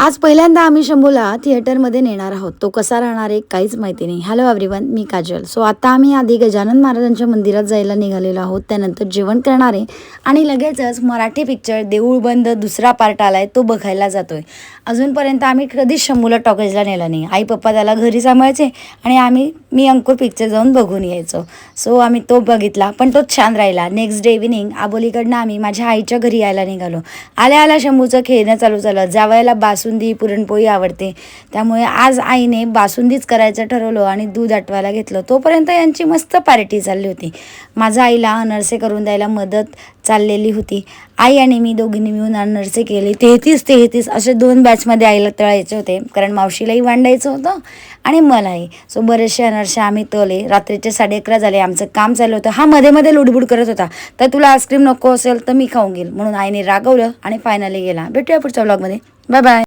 आज पहिल्यांदा आम्ही शंभूला थिएटरमध्ये नेणार आहोत. तो कसा राहणार आहे काहीच माहिती नाही. हॅलो एव्हरीवन, मी काजल. सो आता आम्ही आधी गजानन महाराजांच्या मंदिरात जायला निघालेलो आहोत. त्यानंतर जेवण करणार आहे आणि लगेचच मराठी पिक्चर देऊळ बंद दुसरा पार्ट आलाय तो बघायला जातोय. अजूनपर्यंत आम्ही कधीच शंभूला टॉकीजला नेला नाही. आई पप्पा त्याला घरी सांभाळायचे आणि मी अंकुर पिक्चर जाऊन बघून यायचो. सो आम्ही तो बघितला, पण तो छान राहिला. नेक्स्ट डे इव्हिनिंग आबोलीकडनं आम्ही माझ्या आईच्या घरी यायला निघालो. आल्या शंभूचं खेळणं चालू झालं. जावयाला बासुंदी पुरणपोळी आवडते, त्यामुळे आज आईने बासुंदीच करायचं ठरवलं आणि दूध आटवायला घेतलं. तोपर्यंत यांची मस्त पार्टी चालली होती. माझ्या आईला अनरसे करून द्यायला मदत चाललेली होती. आई आणि मी दोघींनी मिळून अनरसे केले. 33 असे 2 बॅचमध्ये आईला तळायचे होते, कारण मावशीलाही वांडायचं होतं आणि मलाही. सो बरेचसे अनरसे आम्ही तळले. रात्रीचे 11:30 झाले. आमचं काम चालू होतं. हा मध्ये लुडबुड करत होता, तर तुला आईस्क्रीम नको असेल तर मी खाऊन घेईल म्हणून आईने रागवलं आणि फायनली गेला. भेटूया पुढच्या व्लॉगमध्ये. Bye bye.